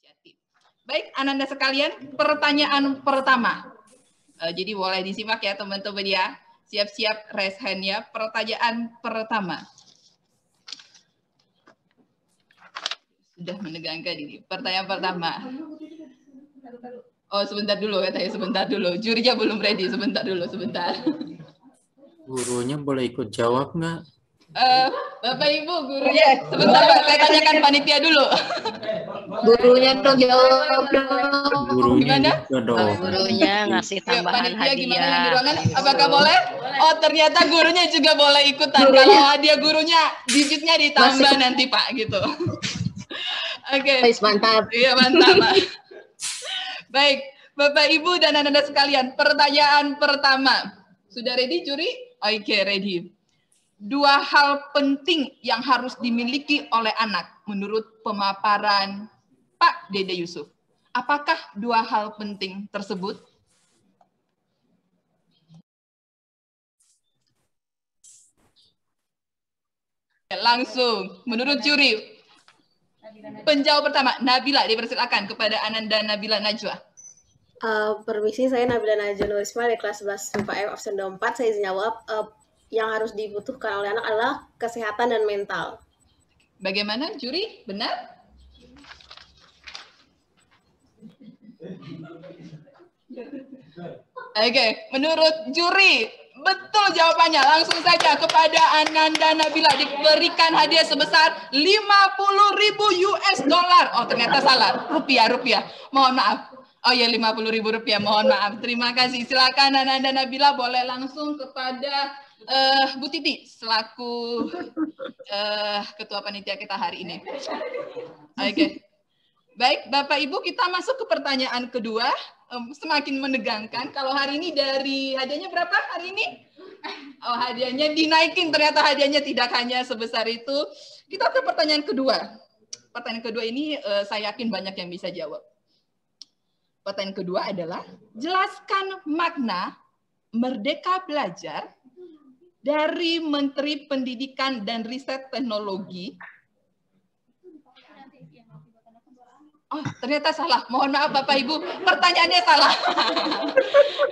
inisiatif. Baik, Ananda sekalian, pertanyaan pertama. Jadi boleh disimak ya teman-teman ya. Siap-siap raise hand ya. Pertanyaan pertama. Sudah menegangkan ini. Pertanyaan pertama. Oh, sebentar dulu katanya, sebentar dulu. Jurinya belum ready, sebentar dulu, sebentar. Gurunya boleh ikut jawab nggak? Bapak Ibu, gurunya. Sebentar Pak, saya tanyakan panitia dulu. Gurunya dong jawab dong. Gurunya Gimana? juga dong. Gurunya ngasih tambahan panitia gimana yang di hadiah. ruangan? Apakah boleh? Oh, ternyata gurunya juga boleh ikutan. Kalau hadiah gurunya, digitnya ditambah nanti Pak, gitu. Oke. Mantap. Iya, mantap Pak. Baik, Bapak Ibu dan Anda sekalian, pertanyaan pertama. Sudah ready, juri? Oke, ready. Dua hal penting yang harus dimiliki oleh anak menurut pemaparan Pak Dede Yusuf. Apakah dua hal penting tersebut? Langsung, menurut juri. Penjawab pertama, Nabila, dipersilakan kepada Ananda Nabila Najwa. Permisi, saya Nabila Najwa Nurisma dari kelas 11 MIPA F absen 24. Saya izin jawab, yang harus dibutuhkan oleh anak adalah kesehatan dan mental. Bagaimana, juri? Benar? Oke, menurut juri, betul jawabannya. Langsung saja kepada Ananda Nabila diberikan hadiah sebesar 50.000 US dollar. Oh, ternyata salah. Rupiah. Mohon maaf. Oh ya, 50.000 rupiah. Mohon maaf. Terima kasih. Silakan Ananda Nabila, boleh langsung kepada Bu Titi selaku ketua panitia kita hari ini. Oke. Baik, Bapak Ibu, kita masuk ke pertanyaan kedua. Semakin menegangkan. Kalau hari ini dari hadiahnya berapa hari ini? Oh, hadiahnya dinaikin. Ternyata hadiahnya tidak hanya sebesar itu. Kita ke pertanyaan kedua. Pertanyaan kedua ini saya yakin banyak yang bisa jawab. Pertanyaan kedua adalah, jelaskan makna Merdeka Belajar dari Menteri Pendidikan dan Riset Teknologi. Oh, ternyata salah. Mohon maaf Bapak Ibu, pertanyaannya salah.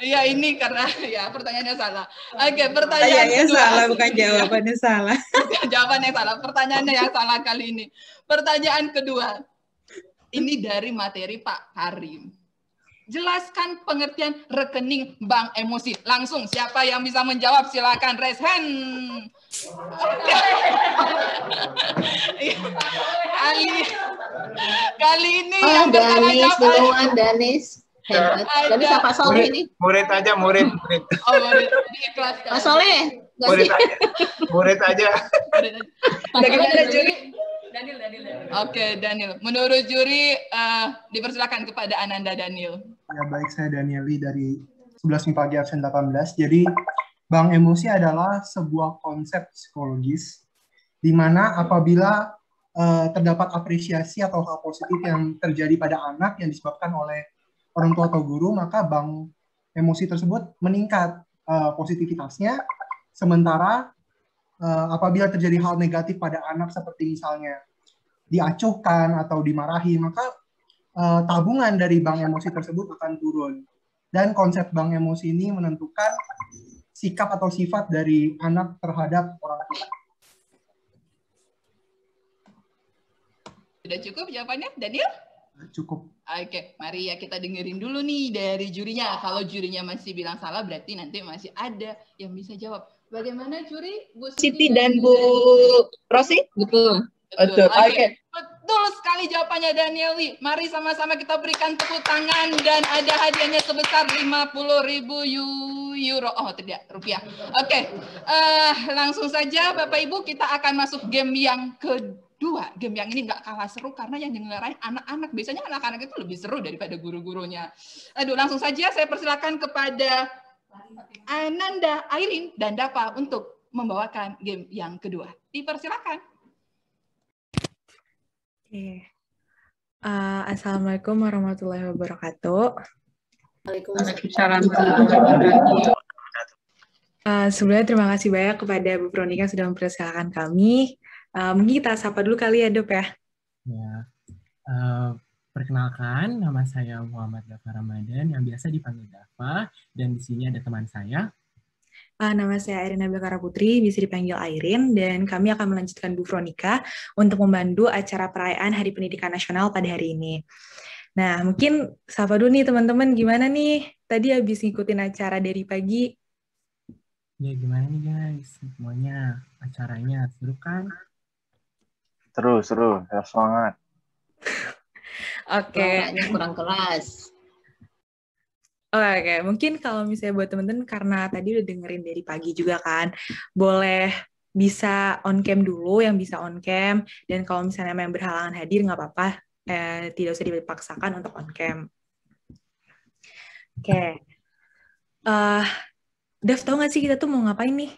Ya, ini karena ya pertanyaannya salah. Oke, pertanyaan kedua. Salah, bukan jawabannya salah. Jawabannya salah. Pertanyaannya yang salah kali ini. Pertanyaan kedua. Ini dari materi Pak Karim. Jelaskan pengertian rekening bank emosi. Langsung, siapa yang bisa menjawab? Silakan raise hand. Kali ini yang Danis duluan, Danis. Hebat. Danis apa Soleh ini? Murid aja, murid. Oh, murid. Diikhlaskan. Mas Soleh. Murid aja. Bagaimana juri? Daniel. Oke, Daniel. Menurut juri, dipersilakan kepada Ananda Daniel. Ya, baik, saya Danieli dari 11 MIPA absen 18. Jadi, bank emosi adalah sebuah konsep psikologis di mana apabila terdapat apresiasi atau hal positif yang terjadi pada anak yang disebabkan oleh orang tua atau guru, maka bank emosi tersebut meningkat positivitasnya. Sementara apabila terjadi hal negatif pada anak seperti misalnya diacuhkan atau dimarahi, maka tabungan dari bank emosi tersebut akan turun. Dan konsep bank emosi ini menentukan sikap atau sifat dari anak terhadap orang tua. Sudah cukup jawabannya, Daniel? Cukup. Oke, mari ya kita dengerin dulu nih dari jurinya. Kalau jurinya masih bilang salah, berarti nanti masih ada yang bisa jawab. Bagaimana juri? Bu Siti dan Bu Rosi? Betul. Oke. Betul sekali jawabannya Danieli. Mari sama-sama kita berikan tepuk tangan dan ada hadiahnya sebesar 50.000 euro. Oh, tidak, rupiah. Oke. Langsung saja Bapak Ibu kita akan masuk game yang kedua. Game yang ini nggak kalah seru karena yang nyelengarain anak-anak. Biasanya anak-anak itu lebih seru daripada guru-gurunya. Aduh, langsung saja saya persilakan kepada Ananda, Airin, dan Dapa untuk membawakan game yang kedua. Dipersilakan. Assalamualaikum warahmatullahi wabarakatuh. Waalaikumsalam. Sebelumnya terima kasih banyak kepada Bu Veronica sudah mempersilakan kami. Mungkin kita sapa dulu kali ya, Dop ya. Ya. Perkenalkan, nama saya Muhammad Dafa Ramadan yang biasa dipanggil Dafa, dan di sini ada teman saya. Nama saya Irina Bekara Putri, bisa dipanggil Airin, dan kami akan melanjutkan Bu Veronica untuk membantu acara perayaan Hari Pendidikan Nasional pada hari ini. Nah, mungkin sapa dulu nih teman-teman, gimana nih? Tadi habis ngikutin acara dari pagi. Ya, gimana nih guys? Semuanya acaranya seru kan? Seru, ya semangat. Oke. Suaranya kurang keras. Oke, mungkin kalau misalnya buat teman-teman, karena tadi udah dengerin dari pagi juga kan, boleh bisa on cam dulu, yang bisa on cam, dan kalau misalnya yang berhalangan hadir, nggak apa-apa, tidak usah dipaksakan untuk on cam. Oke. Dav, tau nggak sih kita tuh mau ngapain nih?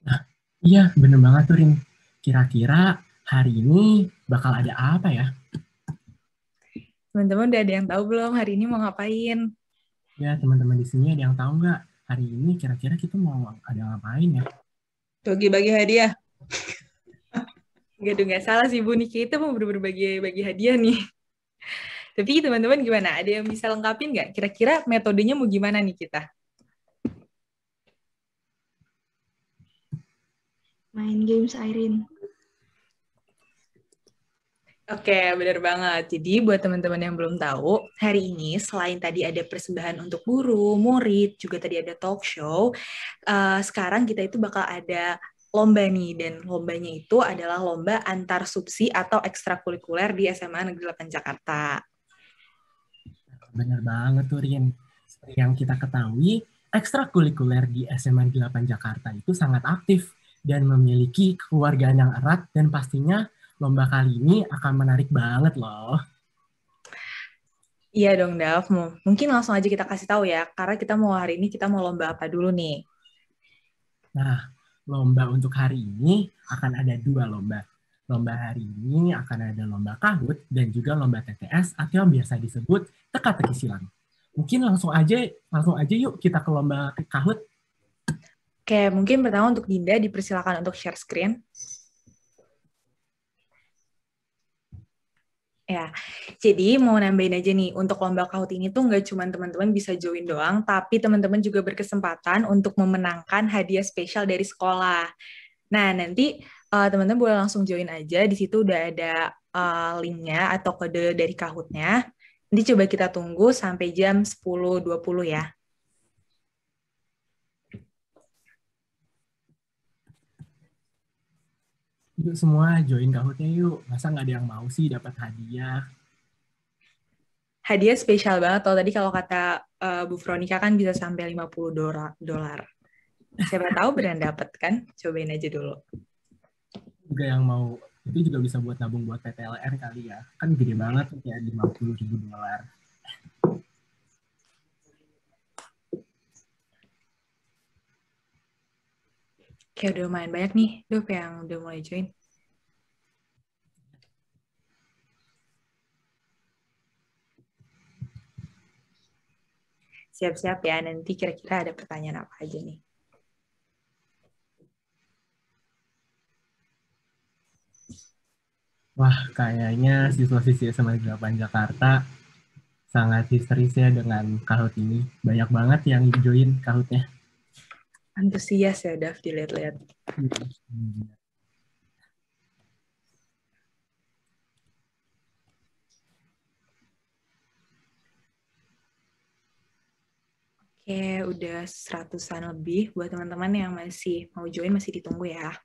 Nah, iya, bener banget tuh, Rin. Kira-kira hari ini bakal ada apa ya? Teman-teman udah ada yang tahu belum hari ini mau ngapain? Ya, teman-teman di sini ada yang tahu nggak? Hari ini kira-kira kita mau ada ngapain ya? Bagi-bagi hadiah. Nggak salah sih, Bu. Nih kita mau berbagi hadiah nih. Tapi teman-teman gimana? Ada yang bisa lengkapin nggak? Kira-kira metodenya mau gimana nih kita? Main games, Airin. Oke, benar banget. Jadi buat teman-teman yang belum tahu, hari ini selain tadi ada persembahan untuk guru, murid, juga tadi ada talk show, sekarang kita itu bakal ada lomba nih, dan lombanya itu adalah lomba antar subsi atau ekstrakurikuler di SMA Negeri 8 Jakarta. Bener banget tuh, Rin. Seperti yang kita ketahui, ekstrakurikuler di SMA Negeri 8 Jakarta itu sangat aktif dan memiliki kekeluargaan yang erat, dan pastinya lomba kali ini akan menarik banget loh. Iya dong, Dav. Mungkin langsung aja kita kasih tahu ya, karena kita mau hari ini kita mau lomba apa dulu nih. Nah, lomba untuk hari ini akan ada 2 lomba. Lomba hari ini akan ada lomba Kahoot dan juga lomba TTS atau yang biasa disebut teka-teki silang. Mungkin langsung aja yuk kita ke lomba Kahoot. Oke, mungkin pertama untuk Dinda dipersilakan untuk share screen. Ya, jadi mau nambahin aja nih, untuk lomba Kahoot ini tuh nggak cuma teman-teman bisa join doang, tapi teman-teman juga berkesempatan untuk memenangkan hadiah spesial dari sekolah. Nah, nanti teman-teman boleh langsung join aja, di situ udah ada linknya atau kode dari Kahoot-nya. Nanti coba kita tunggu sampai jam 10.20 ya. Yuk semua join Kahoot-nya yuk. Masa nggak ada yang mau sih dapat hadiah? Hadiah spesial banget loh. Tadi kalau kata Bu Veronica kan bisa sampai $50. Siapa tahu beneran dapat kan? Cobain aja dulu. Juga yang mau, itu juga bisa buat nabung buat PTLR kali ya. Kan gede banget tuh kayak $50.000. Kayak udah lumayan banyak nih, Dop, yang udah mulai join. Siap-siap ya, nanti kira-kira ada pertanyaan apa aja nih. Wah, kayaknya siswa-siswi SMA 8 Jakarta sangat histeris ya dengan Kahoot ini. Banyak banget yang join Kahoot-nya. Antusias ya, Dav, dilihat-lihat. Oke, udah 100-an lebih. Buat teman-teman yang masih mau join, masih ditunggu ya.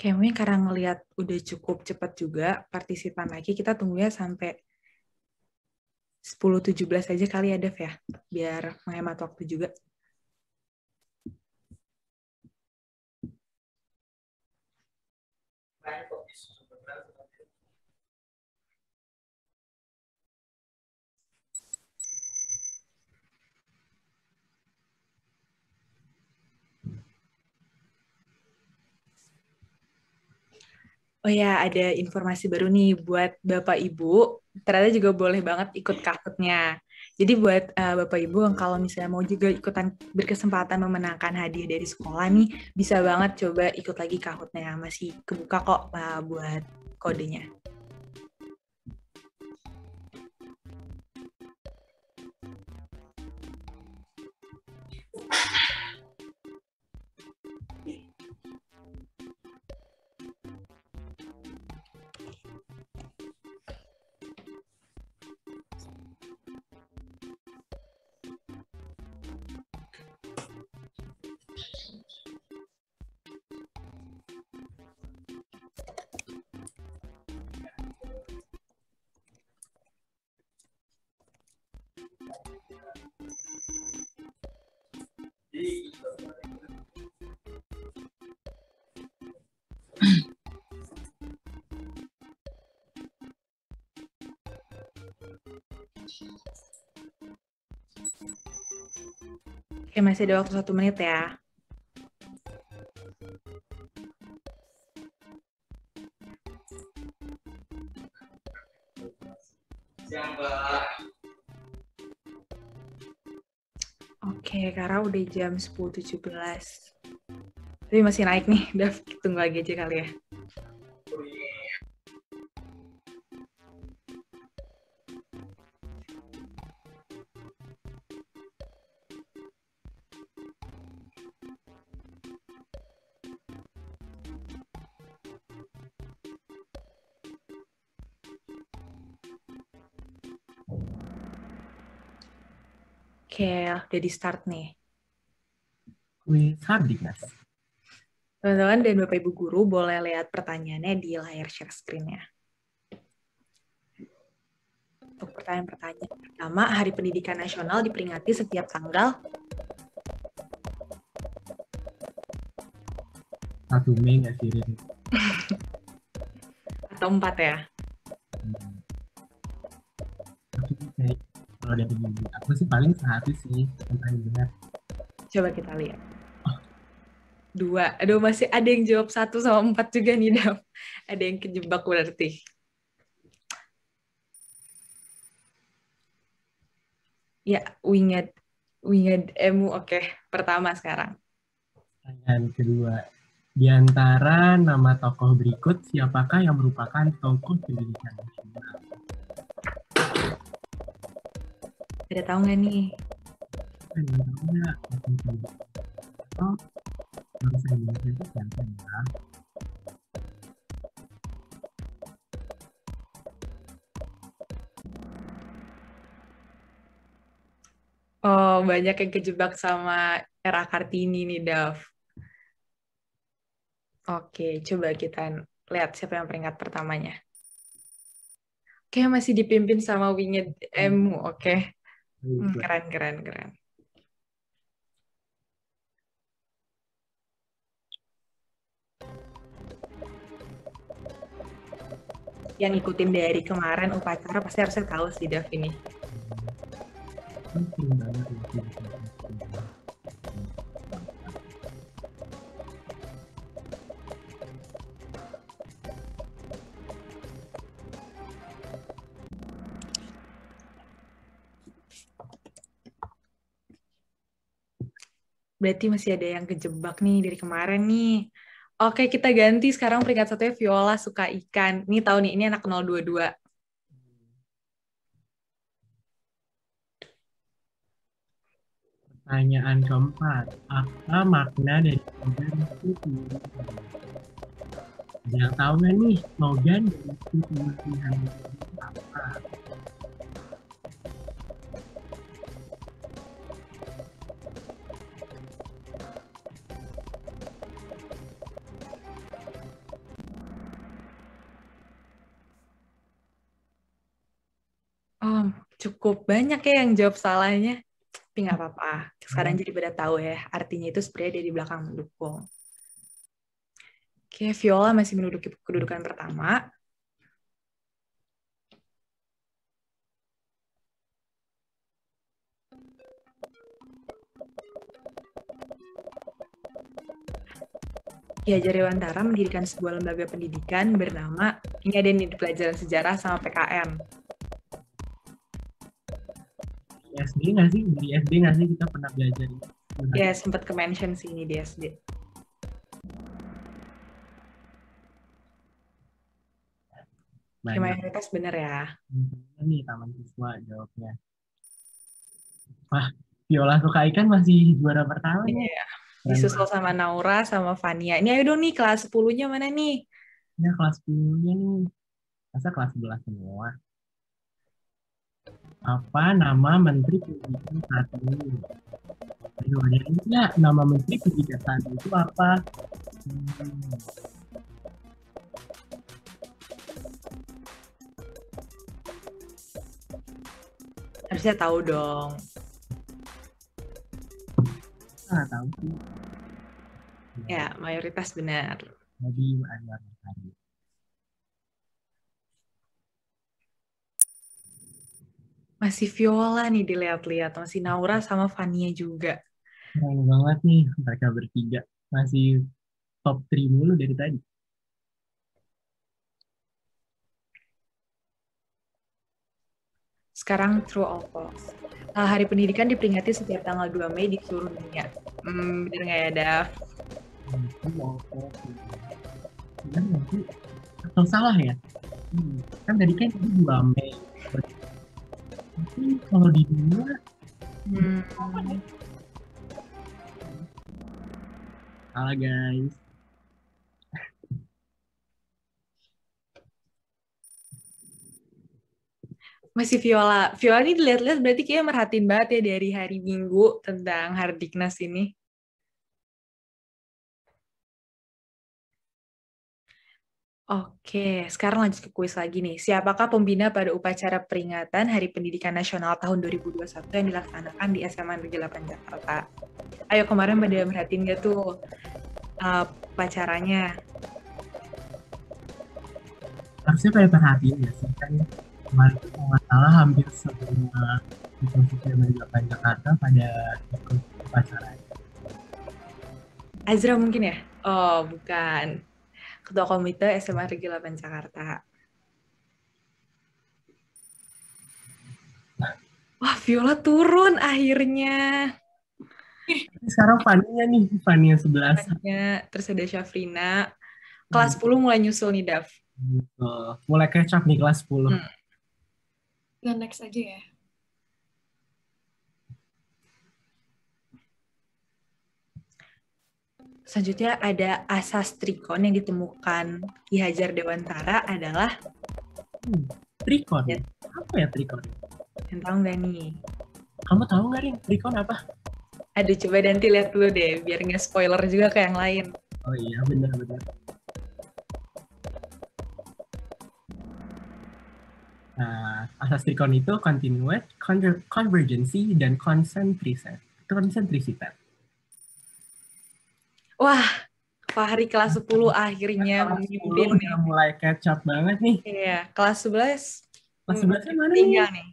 Oke, mungkin karena ngelihat udah cukup cepat juga partisipan lagi, kita tunggu ya sampai 10.17 aja kali ya, Dev ya, biar menghemat waktu juga. Oh ya, ada informasi baru nih buat Bapak Ibu. Ternyata juga boleh banget ikut Kahoot-nya. Jadi buat Bapak Ibu yang kalau misalnya mau juga ikutan berkesempatan memenangkan hadiah dari sekolah nih, bisa banget coba ikut lagi Kahoot-nya. Masih kebuka kok buat kodenya. Oke, masih ada waktu 1 menit ya. Oke, karena udah jam 10.17. Tapi masih naik nih, Dav. Tunggu lagi aja kali ya. Oke, udah di start nih. Kuis Hardiknas. Teman-teman dan Bapak Ibu Guru boleh lihat pertanyaannya di layar share screen-nya. Untuk pertanyaan-pertanyaan pertama, Hari Pendidikan Nasional diperingati setiap tanggal 1 Mei nggak sih, Rin? atau 4 ya? Tapi kayak kalau dari aku sih paling sehari sih yang paling benar. Coba kita lihat. 2. Aduh, masih ada yang jawab 1 sama 4 juga nih, Dav. Ada yang kejebak berarti. Ya, Winged Emu. Oke, pertama sekarang. Pertanyaan kedua. Di antara nama tokoh berikut, siapakah yang merupakan tokoh pendidikan nasional? Ada tahu nggak nih? Enggak. Oh, bangsa Indonesia itu siapa ya? Oh, banyak yang kejebak sama era Kartini nih, Dav. Oke, coba kita lihat siapa yang peringkat pertamanya. Oke, masih dipimpin sama Winged Emu. Oke. Keren, keren, keren. Yang ikutin dari kemarin upacara pasti harusnya tahu sih, Dav, ini. Berarti masih ada yang kejebak nih dari kemarin nih. Oke, kita ganti sekarang peringkat 1-nya Viola suka ikan. Ini tahu nih, ini anak 022. Pertanyaan keempat, apa makna dari slogan itu? Ada yang tahu nggak nih slogan dari pemilihan itu apa? Oh, cukup banyak ya yang jawab salahnya. Tapi nggak apa-apa. Sekarang jadi pada tahu ya. Artinya itu sebenarnya dia di belakang mendukung. Oke, Viola masih menduduki kedudukan pertama. Ki Hajar Dewantara mendirikan sebuah lembaga pendidikan bernama, ini ada nih di pelajaran sejarah sama PKN. Di SD nggak sih? Dari SD nggak sih kita pernah belajar ini? Ya, sempat ke-mention sih ini di SD. Oke, mayoritas bener ya. Ini Taman Siswa jawabnya. Wah, Viola Suka Ikan masih juara pertama nih. Iya. Disusul sama Naura sama Fania. Ini ayo dong nih kelas 10-nya mana nih? Ya kelas 10-nya nih. Masa kelas 11 semua? Apa nama Menteri Pendidikan saat ini? Ayo, ada ini nggak? Nama Menteri Pendidikan saat itu apa? Harusnya tahu dong. Tahu sih. Ya, mayoritas benar. Jadi Anwar Makarim. Masih Viola nih dilihat-lihat, masih Naura sama Fania juga. Keren banget nih mereka bertiga. Masih top 3 mulu dari tadi. Sekarang true or false. Hari Pendidikan diperingati setiap tanggal 2 Mei di seluruh dunia. Bener nggak ya, Dav? Bener nggak sih? Atau salah ya? Kan tadi kan 2 Mei. Tapi kalau di dunia salah guys. Masih Viola. Viola ini dilihat-lihat berarti kayaknya merhatiin banget ya dari hari Minggu tentang Hardiknas ini. Oke, sekarang lanjut ke kuis lagi nih. Siapakah pembina pada upacara peringatan Hari Pendidikan Nasional tahun 2021 yang dilaksanakan di SMA Negeri 8 Jakarta? Ayo, kemarin pada merhatiin gak tuh upacaranya? Harusnya pada perhatiin ya sih kan. Kemarin itu masalah hampir semua siswa dari 8 Jakarta pada ikut upacara. Azra mungkin ya? Oh, bukan. Ketua Komite SMA Negeri 8 Jakarta. Wah, Viola turun akhirnya. Sekarang Fania nih, Fania 11. Terus ada Syafrina. Kelas 10 mulai nyusul nih, Dav. Mulai kecap nih kelas 10. Nah, next aja ya. Selanjutnya ada asas trikon yang ditemukan Ki Hajar Dewantara adalah trikon. Ya. Apa ya trikon? Yang tahu nggak nih? Kamu tahu nggak Rin, trikon apa? Aduh, coba nanti lihat dulu deh, biar nggak spoiler juga ke yang lain. Oh iya, benar-benar. Nah, asas trikon itu continuate, convergency, dan konsentrisitas. Wah, Fahri kelas 10 akhirnya memimpin. Udah mulai catch up banget nih. Iya, kelas 11. Kelas 11-nya mana tinggal nih?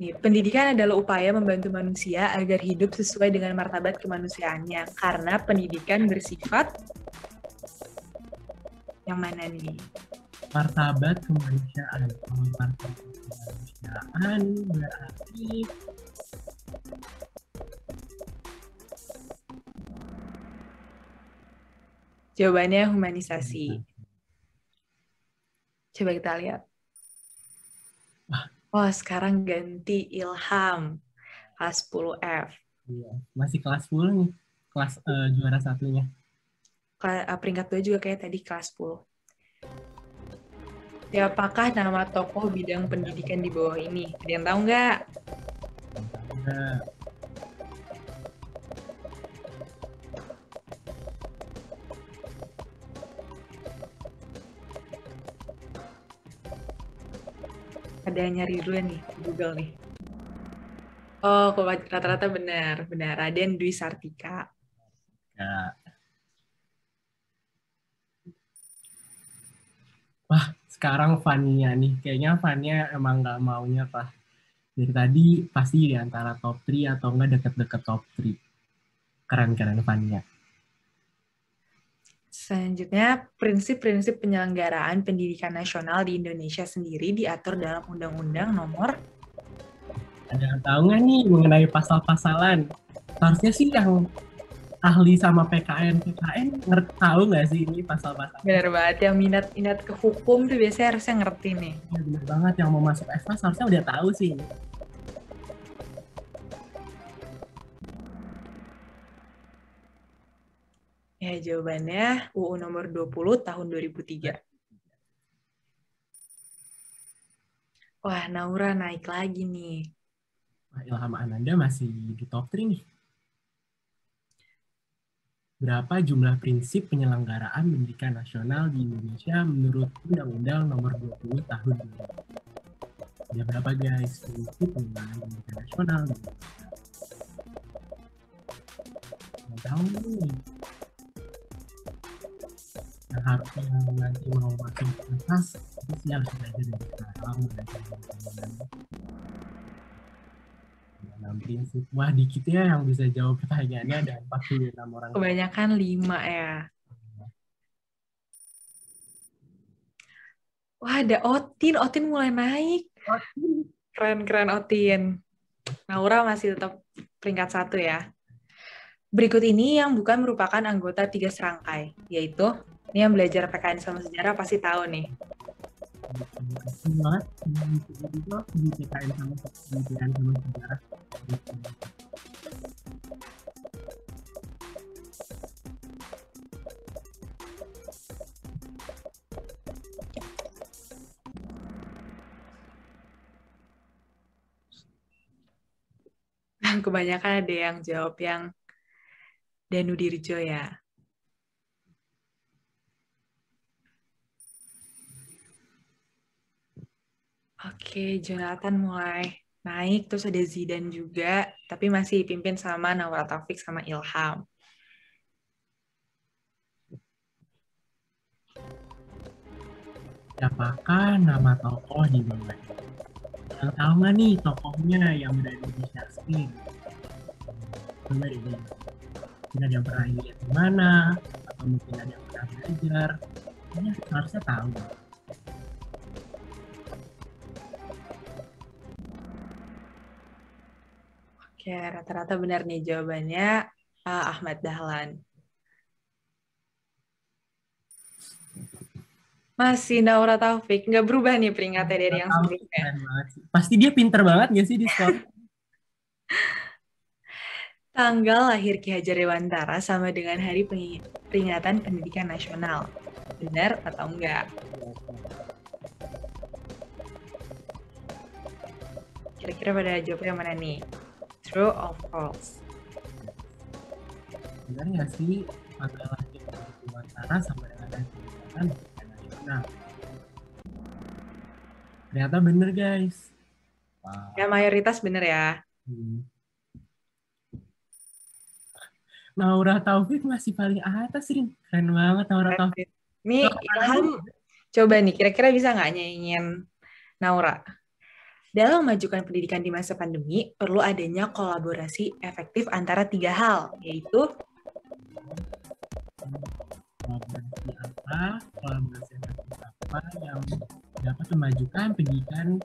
Nih, pendidikan adalah upaya membantu manusia agar hidup sesuai dengan martabat kemanusiaannya. Karena pendidikan bersifat yang mana nih? Martabat kemanusiaan. Martabat kemanusiaan berarti jawabannya humanisasi. Coba kita lihat. Oh, sekarang ganti Ilham. Kelas 10F. Iya, masih kelas 10 nih. Kelas juara satunya. Peringkat 2 juga kayak tadi kelas 10. Siapakah nama tokoh bidang pendidikan di bawah ini? Ada yang tahu nggak? Enggak. Ada yang nyari dulu nih, Google nih. Oh, rata-rata benar. Raden Dwi Sartika. Ya. Wah, sekarang Fania nih. Kayaknya Fania emang nggak maunya, Pak. Dari tadi pasti di antara top 3 atau enggak deket-deket top 3. Keren-keren Fania. Selanjutnya, prinsip-prinsip penyelenggaraan pendidikan nasional di Indonesia sendiri diatur dalam Undang-Undang Nomor. Ada yang tahu nggak nih mengenai pasal-pasalan? Harusnya sih yang ahli sama PKN tahu nggak sih ini pasal-pasal? Benar banget, yang minat ke hukum tuh biasanya harusnya ngerti nih. Ya, benar banget, yang mau masuk FAS harusnya udah tahu sih. Ya, jawabannya UU nomor 20 tahun 2003. Wah, Naura naik lagi nih. Wah, Ilham Ananda masih di top 3 nih. Berapa jumlah prinsip penyelenggaraan pendidikan nasional di Indonesia menurut Undang-Undang Nomor 20 Tahun 2000? Ada berapa guys prinsip penyelenggaraan pendidikan nasional di Indonesia? Mau tahu nih? Yang harusnya nanti mau masuk kelas, itu sih harus belajar dari sekarang. Prinsip. Wah, dikit ya yang bisa jawab pertanyaannya, ada 46 orang. Kebanyakan 5 ya. Wah, ada Otin. Otin mulai naik. Keren-keren Otin. Naura masih tetap peringkat 1 ya. Berikut ini yang bukan merupakan anggota 3 serangkai, yaitu, ini yang belajar PKN sama sejarah pasti tahu nih. Kebanyakan ada yang jawab yang Danu Dirjo ya. Oke, Jonathan mulai naik, terus ada Zidan juga, tapi masih dipimpin sama Naura Taufik sama Ilham. Siapakah nama tokoh di bawah ini? Yang tahu nggak nih tokohnya yang berada di share screen? Coba deh, mungkin ada yang pernah lihat di mana, atau mungkin ada yang pernah belajar. Ini harusnya tahu. Oke, rata-rata benar nih jawabannya Ahmad Dahlan. Masih Naura Taufik, nggak berubah nih peringkatnya dari yang sebelumnya. Pasti dia pinter banget nggak sih di sekolah? Tanggal lahir Ki Hajar Dewantara sama dengan hari peringatan pendidikan nasional. Benar atau enggak? Kira-kira pada jawabnya mana nih? True or false? Benar nggak sih tanggal lahir Dewantara sama dengan hari peringatan pendidikan nasional? Ternyata bener guys. Wow. Ya mayoritas bener ya. Naura Taufik masih paling atas, Rin. Keren banget Naura Taufik. Nih, Ilham, coba nih, kira-kira bisa nggak nyanyiin Naura? Dalam memajukan pendidikan di masa pandemi, perlu adanya kolaborasi efektif antara 3 hal, yaitu kolaborasi efektif apa yang dapat memajukan pendidikan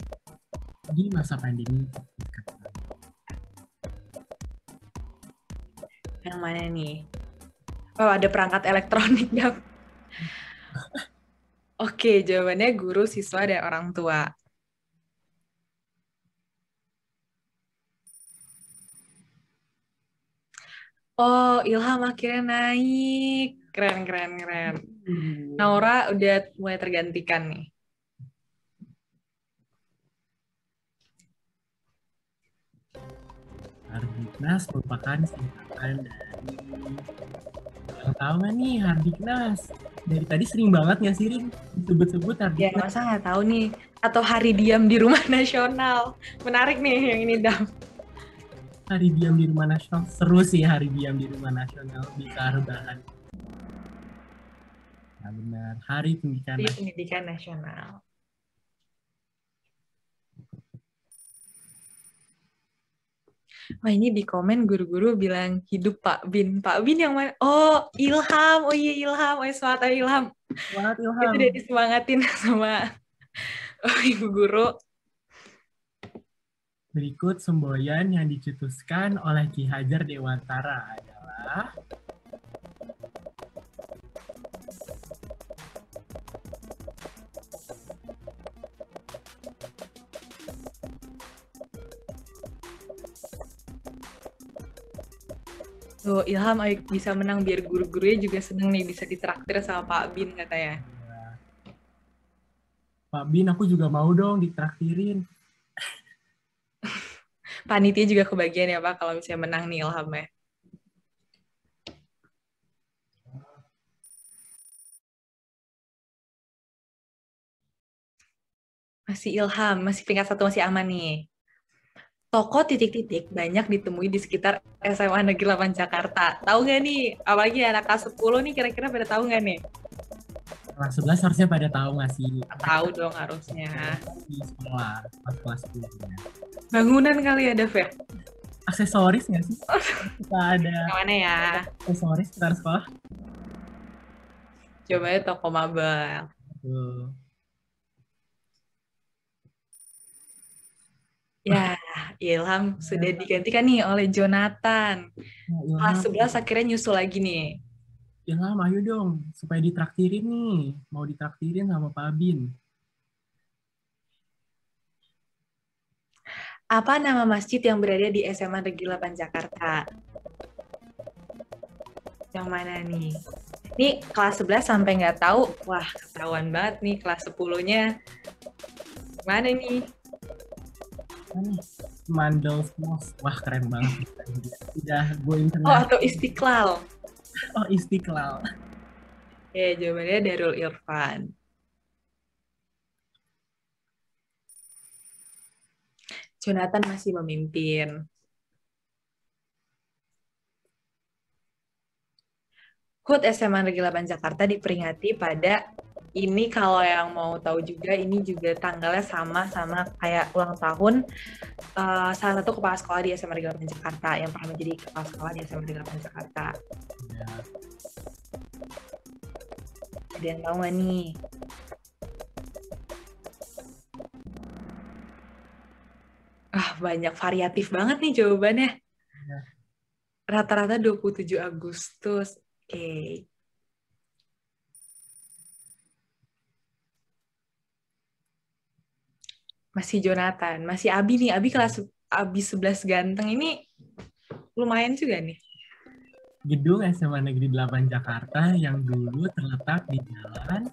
di masa pandemi. Yang mana nih? Oh, ada perangkat elektronik dong. Oke, jawabannya guru, siswa, dan orang tua. Oh, Ilham akhirnya naik. Keren. Naura udah mulai tergantikan nih. Hardiknas merupakan singkatan dari... Yang tahu nggak nih Hardiknas? Dari tadi sering banget nggak sih, Rin? Disebut-sebut Hardiknas. Ya, masa nggak tahu nih. Atau Hari Diam di Rumah Nasional. Menarik nih yang ini, Dam. Hari Diam di Rumah Nasional. Seru sih Hari Diam di Rumah Nasional. Bisa rebahan. Nah, benar. Hari Pendidikan Nasional. Wah, ini di komen guru-guru bilang hidup Pak Bin. Pak Bin yang mana? Oh, Ilham. Oh iya, Ilham. Oh, semangat ayo, Ilham. Semangat Itu Ilham. udah disemangatin sama ibu guru. Berikut semboyan yang dicetuskan oleh Ki Hajar Dewantara adalah Tuh, Ilham ayo bisa menang biar guru-gurunya juga seneng nih bisa ditraktir sama Pak Bin katanya. Pak Bin, aku juga mau dong ditraktirin. Panitia juga kebagian ya Pak kalau misalnya menang nih Ilham ya. Masih Ilham, masih peringkat 1 masih aman nih. Toko titik-titik banyak ditemui di sekitar SMA Negeri 8 Jakarta. Tahu nggak nih? Apalagi anak kelas 10 nih kira-kira pada tahu nggak nih? Kelas 11 harusnya pada tahu nggak sih? Tahu dong harusnya. Di sekolah, pas kelas 10. Bangunan kali ya, Dev ya? Aksesoris nggak sih? Kita ada Mana ya? aksesoris sekitar sekolah. Coba ya toko mabel. Ya, Ilham sudah digantikan nih oleh Jonathan. Kelas 11 akhirnya nyusul lagi nih. Ilham, ayo dong, supaya ditraktirin nih. Mau ditraktirin sama Pak Bin. Apa nama masjid yang berada di SMA Negeri 8 Jakarta? Yang mana nih? Ini kelas 11 sampai nggak tahu. Wah, ketahuan banget nih kelas 10-nya. Mana nih? Mandel Mosque. Wah, keren banget. Udah gue internet. Oh, atau Istiqlal. Oh, Istiqlal. Ya, jawabannya Darul Irfan. Jonathan masih memimpin. HUT SMA Negeri 8 Jakarta diperingati pada ini, kalau yang mau tahu juga, ini juga tanggalnya sama kayak ulang tahun salah satu kepala sekolah di SMA Negeri 8 Jakarta yang pernah menjadi kepala sekolah di SMA Negeri 8 Jakarta. Ya. Ada yang tahu nggak nih? Banyak variatif banget nih jawabannya. Ya. Rata-rata 27 Agustus. Oke. Masih Jonathan, masih Abi nih. Abi 11 ganteng ini lumayan juga nih. Gedung SMA Negeri 8 Jakarta yang dulu terletak di jalan.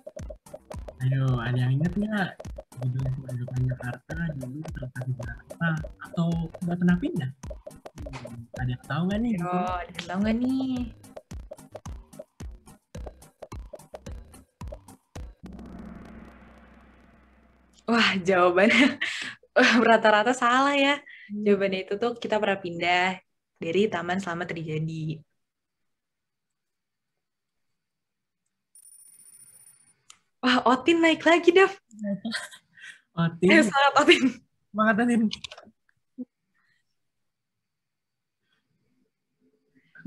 Ayo, ada yang ingat nggak? Gedung SMA Negeri 8 Jakarta dulu terletak di jalan apa? Atau nggak pernah pindah? Ada yang tahu nggak nih? Oh, ada yang tahu nggak nih? Wah, jawabannya rata-rata salah ya. Jawabannya itu tuh kita pernah pindah dari Taman Selamat Trijadi. Wah, Otin naik lagi, Dev. Otin. Semangat, Otin. Semangat, Otin.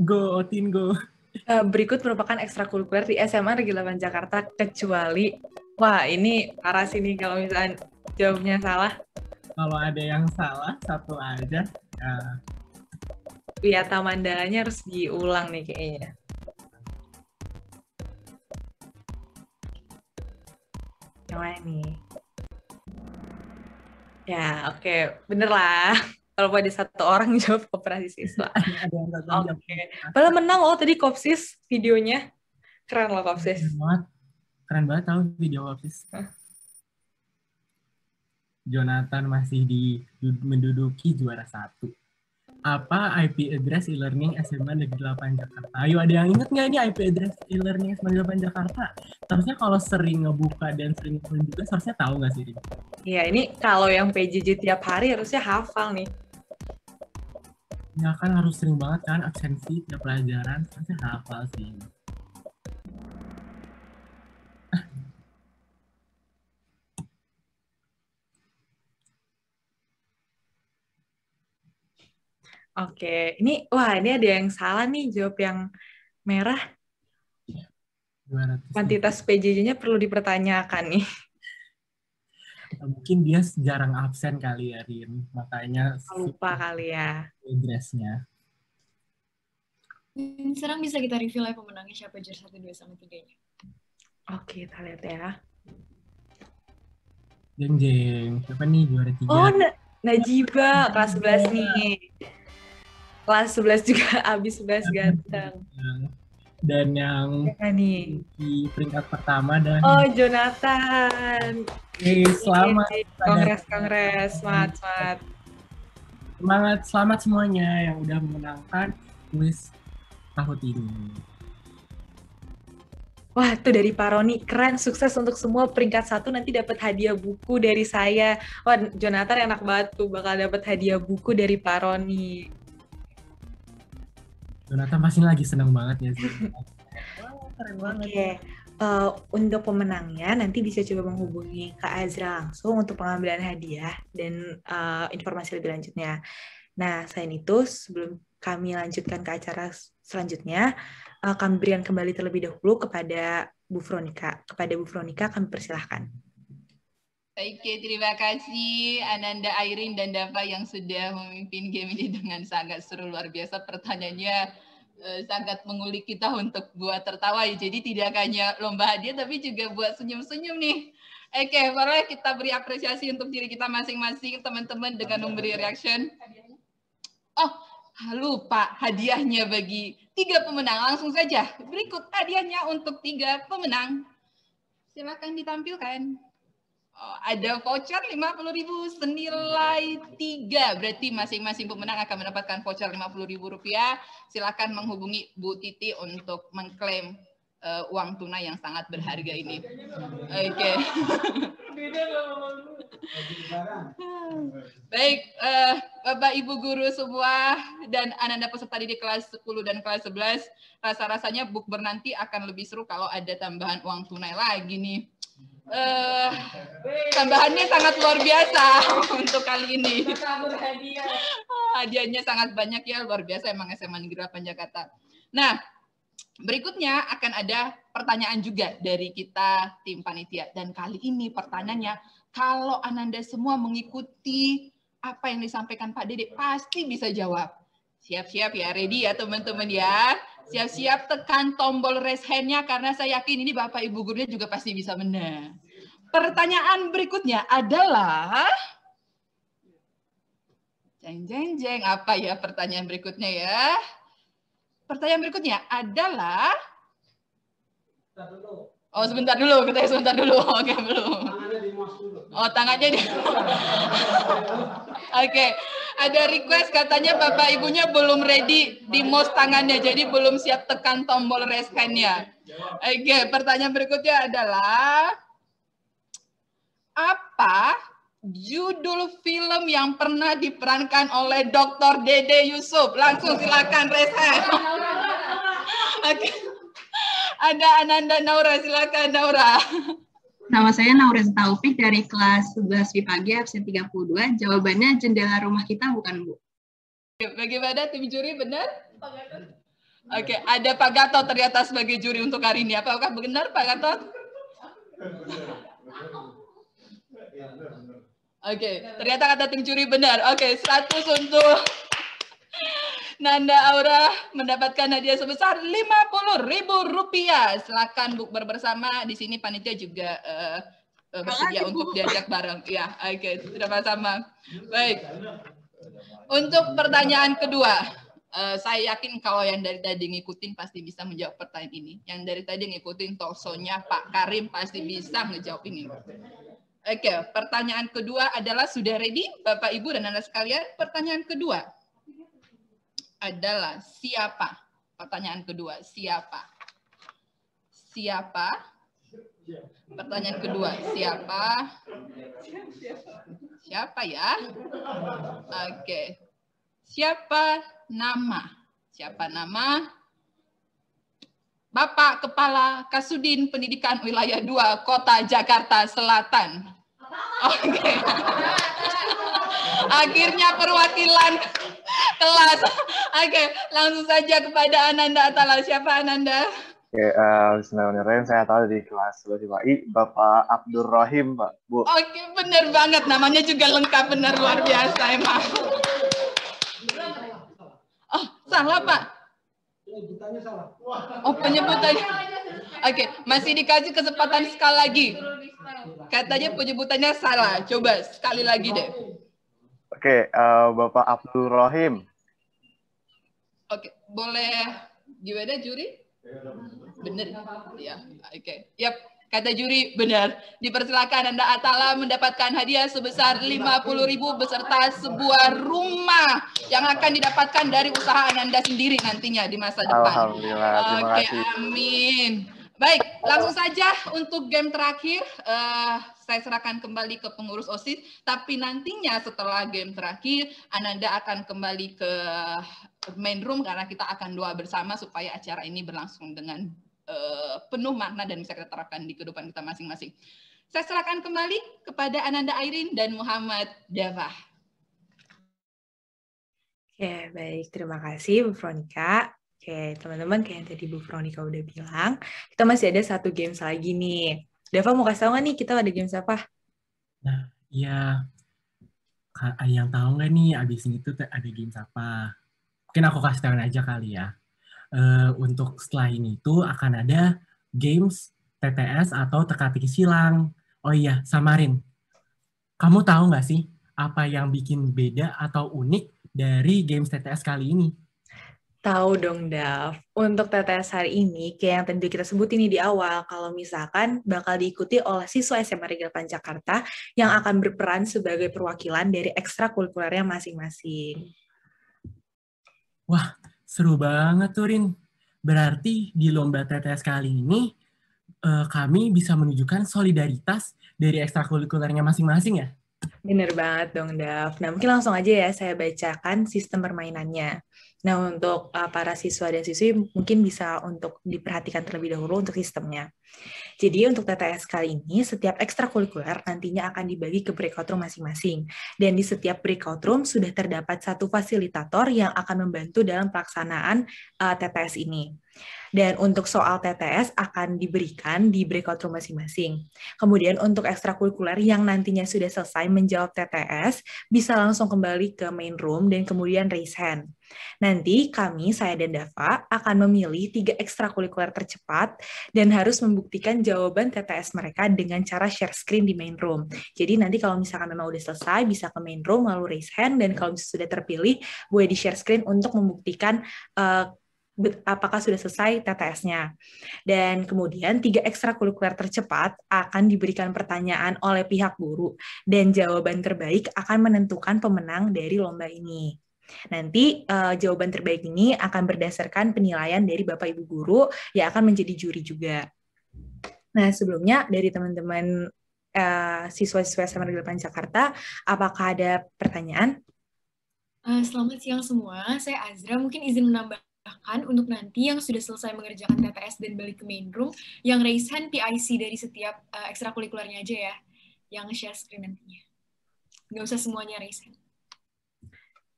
Go, Otin, go. Berikut merupakan ekstrakurikuler di SMA Negeri 8 Jakarta kecuali, wah ini parah sih nih kalau misalnya jawabnya salah. Kalau ada yang salah, satu aja. Ya. Wiyata Mandalanya harus diulang nih kayaknya. Yang mana nih? Ya, oke. Bener lah. Kalau ada satu orang jawab koperasi siswa. Oke. Padahal menang loh tadi Kopsis videonya. Keren loh Kopsis. Keren banget tahu video Kopsis. Jonathan masih menduduki juara 1. Apa IP address e-learning SMA Negeri 8 Jakarta? Ayo, ada yang ingat nggak ini IP address e-learning SMA Negeri 8 Jakarta? Seharusnya kalau sering ngebuka dan sering menunjukkan, seharusnya tahu nggak sih? Iya, ini kalau yang PJJ tiap hari harusnya hafal nih. Ya kan harus sering banget kan absensi tiap pelajaran, seharusnya hafal sih. Oke, ini ada yang salah nih, jawab yang merah. 200. Kuantitas PJJ-nya perlu dipertanyakan nih. Mungkin dia jarang absen kali ya, Rin. Makanya Lupa kali ya. Dress-nya. Sekarang bisa kita review lah pemenangnya siapa juara 1, 2, sama 3-nya. Oke, kita lihat ya. Jeng. Siapa nih juara 3? Oh, Najiba, kelas 11 nih. Kelas 11 juga, abis 11 ganteng. Dan yang nih di peringkat pertama dan Jonathan. Selamat. Kongres. Semangat. Selamat semuanya yang udah memenangkan kuis tahun ini. Wah, tuh dari Pak Roni, keren, sukses untuk semua. Peringkat 1 nanti dapat hadiah buku dari saya. Wah, Jonathan enak banget tuh, bakal dapat hadiah buku dari Pak Roni. Jonathan pasti lagi seneng banget ya sih. Wah, keren banget. Oke. Untuk pemenangnya nanti bisa coba menghubungi Kak Azra langsung untuk pengambilan hadiah dan informasi lebih lanjutnya. Nah, selain itu, sebelum kami lanjutkan ke acara selanjutnya, kami berikan kembali terlebih dahulu kepada Bu Veronica. Kepada Bu Veronica, kami persilahkan. Oke, terima kasih Ananda, Airin, dan Dava yang sudah memimpin game ini dengan sangat seru, luar biasa. Pertanyaannya sangat mengulik kita untuk buat tertawa. Jadi tidak hanya lomba hadiah, tapi juga buat senyum-senyum nih. Oke, boleh kita beri apresiasi untuk diri kita masing-masing, teman-teman, dengan memberi reaction. Oh, lupa hadiahnya bagi 3 pemenang. Langsung saja, berikut hadiahnya untuk 3 pemenang. Silakan ditampilkan. Oh, ada voucher 50.000 senilai 3. Berarti masing-masing pemenang akan mendapatkan voucher Rp50.000. Silakan menghubungi Bu Titi untuk mengklaim uang tunai yang sangat berharga ini. Oke. Baik, Bapak Ibu guru semua dan Ananda peserta didik kelas 10 dan kelas 11, rasa-rasanya bukber nanti akan lebih seru kalau ada tambahan uang tunai lagi nih. Tambahannya sangat luar biasa untuk kali ini. Hadiahnya sangat banyak ya, luar biasa emang SMA Negeri 8 Jakarta. Nah, berikutnya akan ada pertanyaan juga dari kita tim panitia. Dan kali ini pertanyaannya, kalau Ananda semua mengikuti apa yang disampaikan Pak Dede, pasti bisa jawab. Siap-siap ya, ready ya teman-teman ya. Siap-siap tekan tombol raise hand-nya karena saya yakin ini Bapak Ibu gurunya juga pasti bisa menang. Pertanyaan berikutnya adalah jeng apa ya pertanyaan berikutnya ya? Pertanyaan berikutnya adalah oh sebentar dulu, kita sebentar dulu. Oke, belum. Oh, tangannya di Oke. Ada request katanya Bapak Ibunya belum ready di mouse tangannya, jadi belum siap tekan tombol raise hand-nya. Oke, pertanyaan berikutnya adalah apa judul film yang pernah diperankan oleh Dr. Dede Yusuf? Langsung silakan raise hand. Oke. Ada Ananda Naura, silakan Naura. Nama saya Naurez Taufik dari kelas 11 FIPAG absen 32. Jawabannya jendela rumah kita bukan, Bu. Bagaimana tim juri benar? Oke, ada Pak Gatot ternyata sebagai juri untuk hari ini. Apakah benar Pak Gatot? Oke, ternyata kata tim juri benar. Oke, 100 untuk Nanda Aura mendapatkan hadiah sebesar Rp50.000. Silakan bukber bersama. Di sini panitia juga bersedia untuk diajak bareng. Ya, oke, sama-sama. Baik. Untuk pertanyaan kedua, saya yakin kalau yang dari tadi ngikutin pasti bisa menjawab pertanyaan ini. Yang dari tadi ngikutin talkshow-nya Pak Karim pasti bisa menjawab ini. Oke, pertanyaan kedua adalah sudah ready Bapak Ibu dan Anda sekalian? Pertanyaan kedua adalah siapa? Pertanyaan kedua, siapa? Siapa? Pertanyaan kedua, siapa? Siapa ya? Oke. Siapa nama? Siapa nama? Bapak Kepala Kasudin Pendidikan Wilayah 2 Kota Jakarta Selatan. Oke. Akhirnya perwakilan kelas. Oke, langsung saja kepada Ananda Atala. Siapa Ananda? Oke, bismillahirrahmanirrahim. Saya tahu di kelas 11 IPA Bapak Abdur Rahim, Pak, Bu. Oke, benar banget. Namanya juga lengkap, benar luar biasa emang. Oh, salah Pak. Penyebutannya salah. Oh, penyebutannya. Oke, masih dikasih kesempatan sekali lagi. Katanya penyebutannya salah. Coba sekali lagi deh. Oke, Bapak Abdur Rahim. Oke, boleh gimana juri? Benar. Ya, oke. Yap, kata juri benar. Dipersilakan Anda Atala mendapatkan hadiah sebesar 50.000 beserta sebuah rumah yang akan didapatkan dari usaha Anda sendiri nantinya di masa depan. Alhamdulillah, terima Oke, kasih. amin. Baik, langsung saja untuk game terakhir. Saya serahkan kembali ke pengurus OSIS. Tapi nantinya setelah game terakhir, Ananda akan kembali ke main room karena kita akan doa bersama supaya acara ini berlangsung dengan penuh makna dan bisa kita terapkan di kehidupan kita masing-masing. Saya serahkan kembali kepada Ananda Airin dan Muhammad Dava. Oke, baik. Terima kasih Bu Veronica. Oke, teman-teman, kayak yang tadi Bu Veronica udah bilang, kita masih ada satu games lagi nih. Dava mau kasih tau nggak nih kita ada games apa? Nah, iya. Yang tahu nggak nih abis ini tuh ada games apa? Mungkin aku kasih tahu aja kali ya. Untuk setelah ini tuh akan ada games TTS atau teka-teki silang. Oh iya, Samarin. Kamu tahu nggak sih apa yang bikin beda atau unik dari games TTS kali ini? Tahu dong, Dav. Untuk TTS hari ini, kayak yang tadi kita sebut ini di awal, kalau misalkan bakal diikuti oleh siswa SMA Regel Pancakarta yang akan berperan sebagai perwakilan dari ekstrakurikulernya masing-masing. Wah, seru banget tuh, Rin. Berarti di lomba TTS kali ini, kami bisa menunjukkan solidaritas dari ekstrakurikulernya masing-masing ya? Bener banget dong, Dav. Nah, mungkin langsung aja ya saya bacakan sistem permainannya. Nah, untuk para siswa dan siswi mungkin bisa untuk diperhatikan terlebih dahulu untuk sistemnya. Jadi untuk TTS kali ini, setiap ekstrakurikuler nantinya akan dibagi ke breakout room masing-masing. Dan di setiap breakout room sudah terdapat satu fasilitator yang akan membantu dalam pelaksanaan TTS ini. Dan untuk soal TTS akan diberikan di breakout room masing-masing. Kemudian untuk ekstrakurikuler yang nantinya sudah selesai menjawab TTS, bisa langsung kembali ke main room dan kemudian raise hand. Nanti kami, saya dan Dava, akan memilih 3 ekstrakurikuler tercepat dan harus membuktikan jawaban TTS mereka dengan cara share screen di main room. Jadi nanti kalau misalkan memang udah selesai, bisa ke main room, lalu raise hand, dan kalau misalnya sudah terpilih, boleh di share screen untuk membuktikan apakah sudah selesai TTS-nya. Dan kemudian 3 ekstrakurikuler tercepat akan diberikan pertanyaan oleh pihak guru dan jawaban terbaik akan menentukan pemenang dari lomba ini. Nanti jawaban terbaik ini akan berdasarkan penilaian dari Bapak Ibu guru yang akan menjadi juri juga. Nah, sebelumnya dari teman-teman siswa-siswa SMA Negeri Pancakarta, apakah ada pertanyaan? Selamat siang semua, saya Azra. Mungkin izin menambahkan untuk nanti yang sudah selesai mengerjakan TTS dan balik ke main room, yang raise hand PIC dari setiap ekstrakurikulernya aja ya, yang share screen nantinya. Nggak usah semuanya raise hand.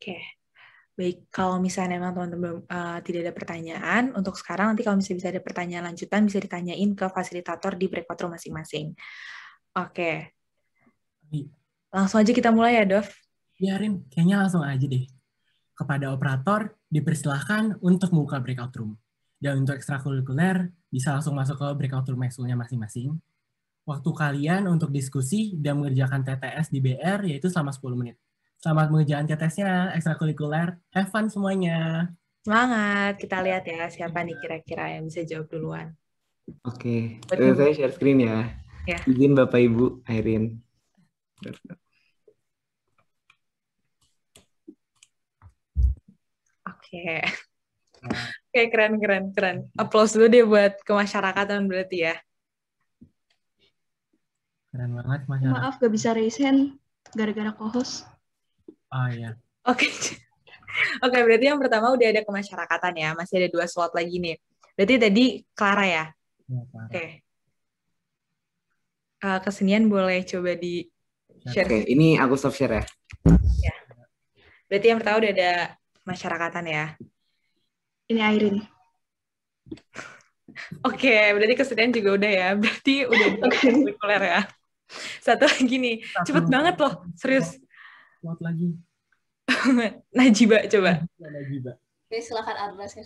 Oke. Baik, kalau misalnya memang teman-teman tidak ada pertanyaan, untuk sekarang nanti kalau misalnya bisa ada pertanyaan lanjutan, bisa ditanyain ke fasilitator di breakout room masing-masing. Oke. Langsung aja kita mulai ya, Dov. Ya, Rin, kayaknya langsung aja deh. Kepada operator, dipersilahkan untuk membuka breakout room. Dan untuk ekstrakurikuler, bisa langsung masuk ke breakout room eksklusnya masing-masing. Waktu kalian untuk diskusi dan mengerjakan TTS di BR, yaitu selama 10 menit. Selamat mengerjakan TTS-nya, ekstrakurikuler. Have fun semuanya. Semangat. Kita lihat ya, siapa nih kira-kira yang bisa jawab duluan. Oke, saya share screen ya. Ya. Izin Bapak Ibu, Airin. Oke. Oke, keren. Applause dulu deh buat kemasyarakatan berarti ya. Keren banget, masyarakat. Maaf, gak bisa raise hand gara-gara co-host. Oh iya. Oke. Oke, berarti yang pertama udah ada kemasyarakatan ya. Masih ada 2 slot lagi nih. Berarti tadi Clara ya? Ya, Clara. Oke. Kesenian boleh coba di share. Oke, ini aku stop share ya. Ya. Berarti yang pertama udah ada kemasyarakatan ya. Ini Airin. Oke, berarti kesenian juga udah ya. Berarti udah di ekstrakurikuler ya. Satu lagi nih, cepet banget loh, serius. Slot lagi. Najibah coba. Najibah. Oke, silakan Arbas ya.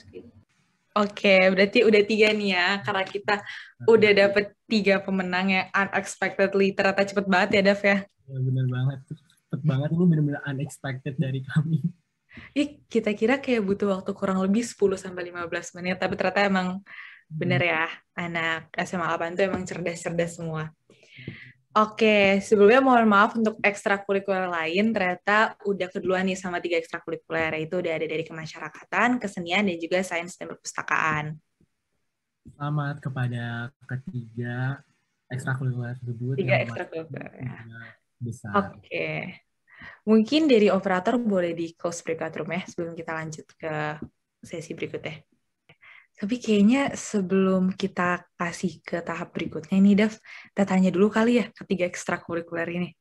Oke, berarti udah 3 nih ya, karena kita udah dapet 3 pemenang yang unexpectedly, ternyata cepet banget ya, Dav ya? Ya, bener banget, cepet banget, ini bener-bener unexpected dari kami. Kita kira kayak butuh waktu kurang lebih 10-15 menit, tapi ternyata emang bener ya, anak SMA 8 tuh emang cerdas-cerdas semua. Oke, sebelumnya mohon maaf untuk ekstrakurikuler lain, ternyata udah keduluan nih sama 3 ekstrakurikuler, yaitu udah ada dari kemasyarakatan, kesenian, dan juga sains dan perpustakaan. Selamat kepada ketiga ekstrakurikuler tersebut. 3 ekstrakurikuler ya. Besar. Oke. Mungkin dari operator boleh di close breakout room ya, sebelum kita lanjut ke sesi berikutnya. Tapi kayaknya sebelum kita kasih ke tahap berikutnya ini, Dav, kita tanya dulu kali ya ketiga ekstrakurikuler ini.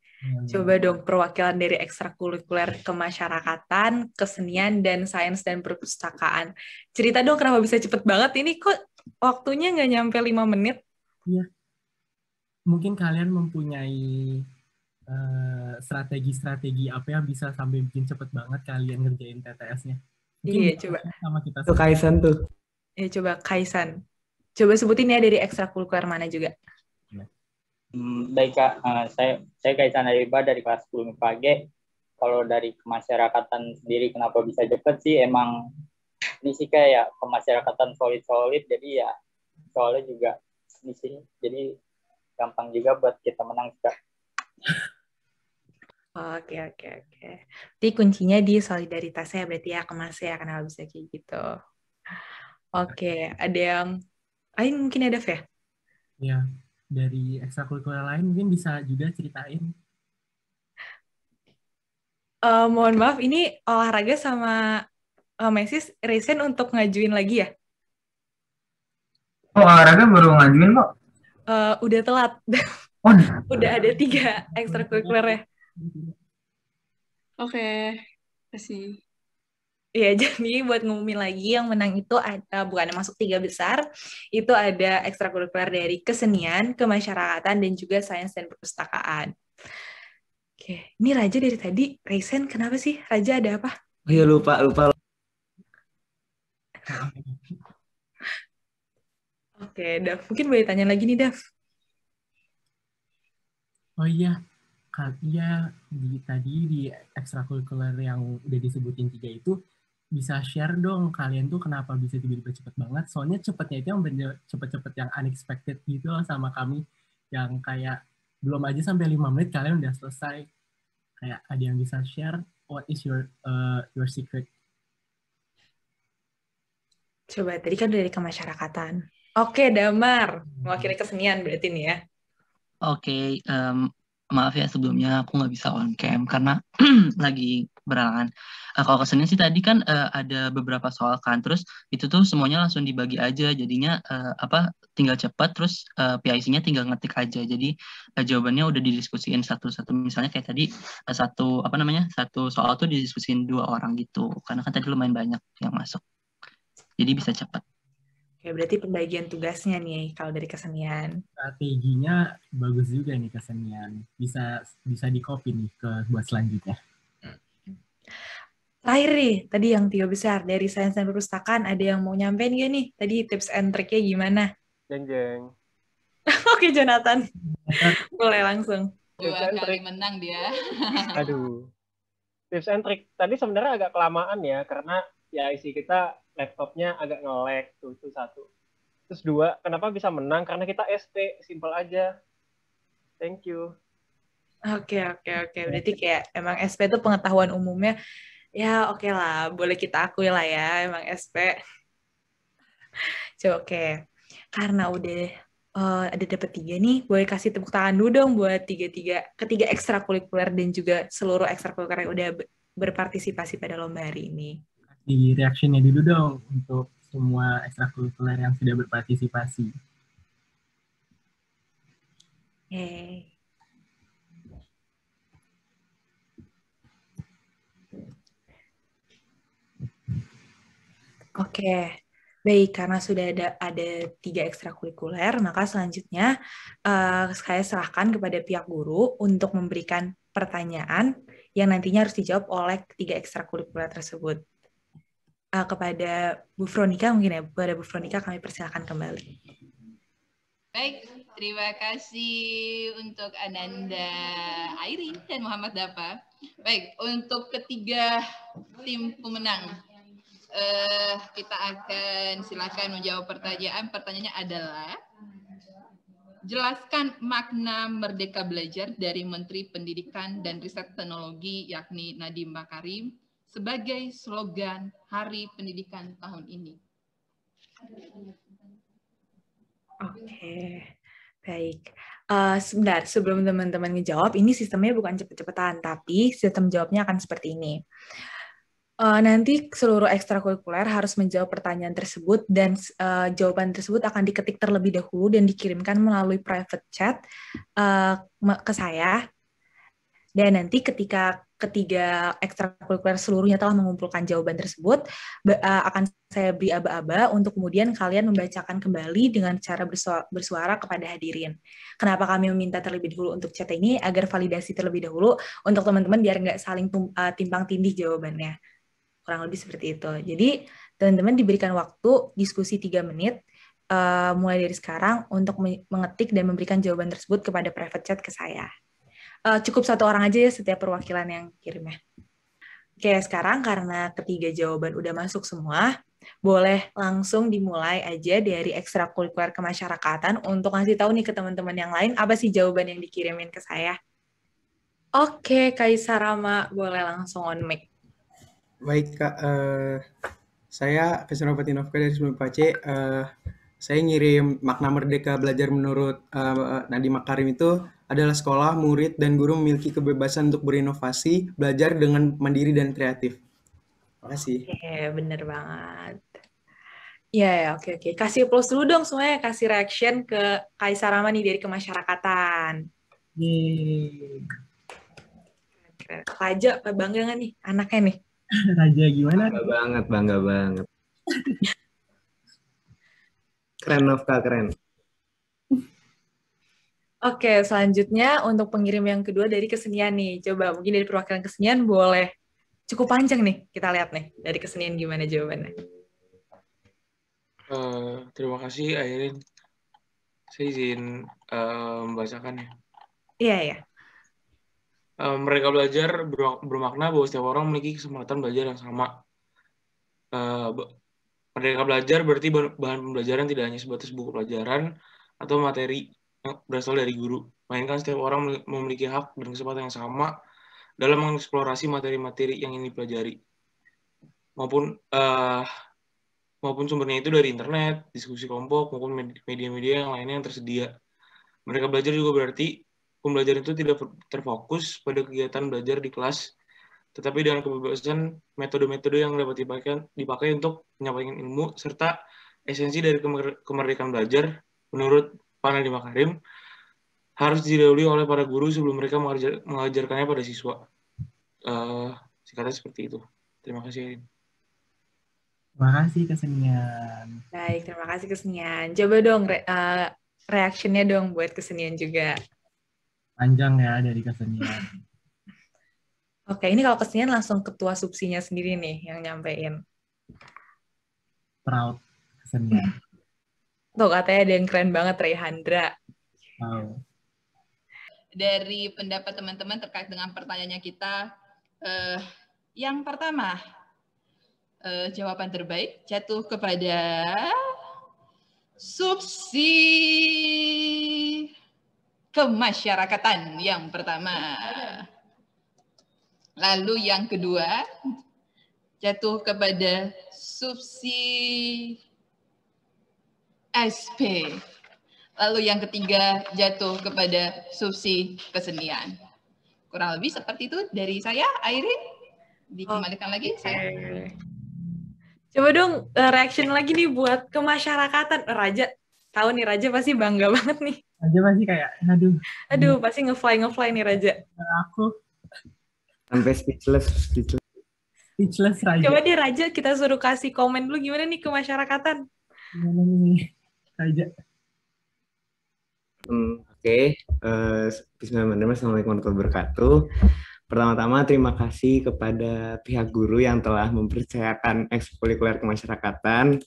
Coba dong perwakilan dari ekstrakurikuler kemasyarakatan, kesenian, dan sains dan perpustakaan. Cerita dong kenapa bisa cepet banget ini, kok waktunya nggak nyampe 5 menit? Iya. Mungkin kalian mempunyai strategi-strategi apa yang bisa sampai bikin cepet banget kalian ngerjain TTS-nya. Iya, coba. Sama kita. Itu Kaisan tuh. Ya, coba Kaisan. Coba sebutin ya dari ekstrakurikuler mana juga. Baik Kak, saya Kaisan Ariba dari kelas 10 MIPA. Kalau dari kemasyarakatan sendiri kenapa bisa cepet sih, emang ini sih kayak kemasyarakatan solid-solid, jadi ya soalnya juga di sini, jadi gampang juga buat kita menang Kak. Oke. Jadi kuncinya di solidaritasnya berarti ya, kemasnya kenapa bisa kayak gitu. Oke, ada yang lain mungkin ada ya? Ya, dari ekstrakurikuler lain mungkin bisa juga ceritain. Mohon maaf, ini olahraga sama Mesis resign untuk ngajuin lagi ya? Oh, olahraga baru ngajuin kok. Udah telat. Oh. Udah ada 3 ekstrakurikuler ya. Oke, kasih. Ya, jadi buat ngumumin lagi yang menang itu ada, bukan masuk 3 besar, itu ada ekstrakurikuler dari kesenian, kemasyarakatan, dan juga sains dan perpustakaan. Oke, ini Raja dari tadi, Reisen, kenapa sih? Raja ada apa? Oh iya, lupa. Oke, Dav, mungkin boleh tanya lagi nih, Dav. Oh iya, tadi di ekstrakurikuler yang udah disebutin 3 itu, bisa share dong kalian tuh kenapa bisa tiba-tiba cepet banget. Soalnya cepetnya itu yang bener cepet-cepet yang unexpected gitu loh sama kami. Yang kayak belum aja sampai 5 menit kalian udah selesai. Kayak ada yang bisa share, what is your secret? Coba, tadi kan dari kemasyarakatan. Oke, Damar. Mewakili kesenian berarti nih ya. Oke, maaf ya sebelumnya aku nggak bisa on cam karena lagi berangan. Kalau kesenian sih tadi kan ada beberapa soal kan, terus itu tuh semuanya langsung dibagi aja, jadinya tinggal cepat, terus PIC-nya tinggal ngetik aja. Jadi jawabannya udah didiskusiin satu-satu. Misalnya kayak tadi satu soal tuh didiskusiin 2 orang gitu, karena kan tadi lumayan banyak yang masuk, jadi bisa cepat. Oke, berarti pembagian tugasnya nih kalau dari kesenian. Strateginya bagus juga nih kesenian. Bisa di-copy nih ke buat selanjutnya. Terakhir nih, tadi yang 3 besar dari sains dan perpustakaan, ada yang mau nyampein gak nih? Tadi tips and trick-nya gimana? Jeng. Oke, Jonathan. Boleh langsung. 2 kali menang dia. Aduh. Tips and trick. Tadi sebenarnya agak kelamaan ya, karena PIC kita laptopnya agak nge-lag tuh, itu 1. Terus 2, kenapa bisa menang? Karena kita ST, simple aja. Thank you. Oke. Berarti kayak emang SP itu pengetahuan umumnya, ya oke lah, boleh kita akui lah ya, emang SP. Coba oke. Karena udah ada dapat 3 nih, boleh kasih tepuk tangan dulu dong buat ketiga ekstrakurikuler dan juga seluruh ekstrakurikuler yang udah berpartisipasi pada lomba hari ini. Di reaction-nya dulu dong untuk semua ekstrakurikuler yang sudah berpartisipasi. Oke, baik. Karena sudah ada 3 ekstrakurikuler, maka selanjutnya saya serahkan kepada pihak guru untuk memberikan pertanyaan yang nantinya harus dijawab oleh 3 ekstrakurikuler tersebut. Kepada Bu Fronika mungkin ya, kepada Bu Fronika kami persilakan kembali. Baik, terima kasih untuk Ananda Airin dan Muhammad Dafa. Baik, untuk ketiga tim pemenang, kita akan silakan menjawab pertanyaan. Pertanyaannya adalah, jelaskan makna Merdeka Belajar dari Menteri Pendidikan dan Riset Teknologi yakni Nadiem Makarim sebagai slogan Hari Pendidikan tahun ini. Oke, baik. Sebentar, sebelum teman-teman ngejawab, ini sistemnya bukan cepet-cepetan, tapi sistem jawabnya akan seperti ini. Nanti seluruh ekstrakurikuler harus menjawab pertanyaan tersebut dan jawaban tersebut akan diketik terlebih dahulu dan dikirimkan melalui private chat ke saya. Dan nanti ketika ketiga ekstrakurikuler seluruhnya telah mengumpulkan jawaban tersebut, akan saya beri aba-aba untuk kemudian kalian membacakan kembali dengan cara bersuara kepada hadirin. Kenapa kami meminta terlebih dahulu untuk chat ini? Agar validasi terlebih dahulu untuk teman-teman biar nggak saling timpang tindih jawabannya. Kurang lebih seperti itu. Jadi teman-teman diberikan waktu diskusi 3 menit mulai dari sekarang untuk mengetik dan memberikan jawaban tersebut kepada private chat ke saya. Cukup 1 orang aja ya setiap perwakilan yang kirimnya. Oke, sekarang karena ketiga jawaban udah masuk semua, boleh langsung dimulai aja dari ekstrakurikuler kemasyarakatan untuk ngasih tahu nih ke teman-teman yang lain apa sih jawaban yang dikirimin ke saya. Oke, Kaisar Rama, boleh langsung on mic. Baik, Kak. Saya Kaisar Patinovka dari SMIPAC. Saya ngirim makna Merdeka Belajar menurut Nadiem Makarim itu adalah sekolah, murid, dan guru memiliki kebebasan untuk berinovasi, belajar dengan mandiri dan kreatif. Terima kasih. Oke, bener banget. Ya, oke. Kasih plus dulu dong semuanya, kasih reaction ke Kaisar Rama nih dari kemasyarakatan. Yeay. Raja, bangga nggak nih anaknya nih? Raja gimana? Bangga banget. Keren, Novka, keren. Oke, selanjutnya untuk pengirim yang kedua dari kesenian nih. Coba mungkin dari perwakilan kesenian boleh. Cukup panjang nih, kita lihat nih. Dari kesenian gimana jawabannya. Terima kasih, Airin. Saya izin membacakan ya. Iya. Merdeka Belajar bermakna bahwa setiap orang memiliki kesempatan belajar yang sama. Merdeka Belajar berarti bahan pembelajaran tidak hanya sebatas buku pelajaran atau materi yang berasal dari guru, melainkan setiap orang memiliki hak dan kesempatan yang sama dalam mengeksplorasi materi-materi yang ingin dipelajari. Maupun sumbernya itu dari internet, diskusi kelompok, maupun media-media yang lainnya yang tersedia. Merdeka Belajar juga berarti pembelajaran itu tidak terfokus pada kegiatan belajar di kelas, tetapi dengan kebebasan metode-metode yang dapat dipakai untuk menyampaikan ilmu, serta esensi dari kemerdekaan belajar, menurut Pak Nadiem Makarim, harus didahului oleh para guru sebelum mereka mengajarkannya pada siswa. Singkatnya seperti itu. Terima kasih. Terima kasih kesenian. Baik, terima kasih kesenian. Coba dong reaction-nya dong buat kesenian juga. Panjang ya dari kesenian. Oke, ini kalau kesenian langsung ketua subsinya sendiri nih yang nyampein. Proud kesenian. Tuh katanya ada yang keren banget, Rayhandra. Wow. Dari pendapat teman-teman terkait dengan pertanyaannya kita, yang pertama, jawaban terbaik jatuh kepada subsi kemasyarakatan yang pertama. Lalu yang kedua jatuh kepada subsi SP. Lalu yang ketiga jatuh kepada subsi kesenian. Kurang lebih seperti itu dari saya, Airin. Dikembalikan lagi saya. Coba dong reaction lagi nih buat kemasyarakatan. Raja, tahu nih Raja pasti bangga banget nih. Raja pasti kayak, aduh pasti ngefly nih Raja. Aku sampai speechless. Speechless Raja. Coba deh Raja, kita suruh kasih komen dulu gimana nih kemasyarakatan. Gimana nih, Raja? Oke. Bismillahirrahmanirrahim. Assalamualaikum warahmatullahi wabarakatuh. Pertama-tama terima kasih kepada pihak guru yang telah mempercayakan ekstrakurikuler kemasyarakatan.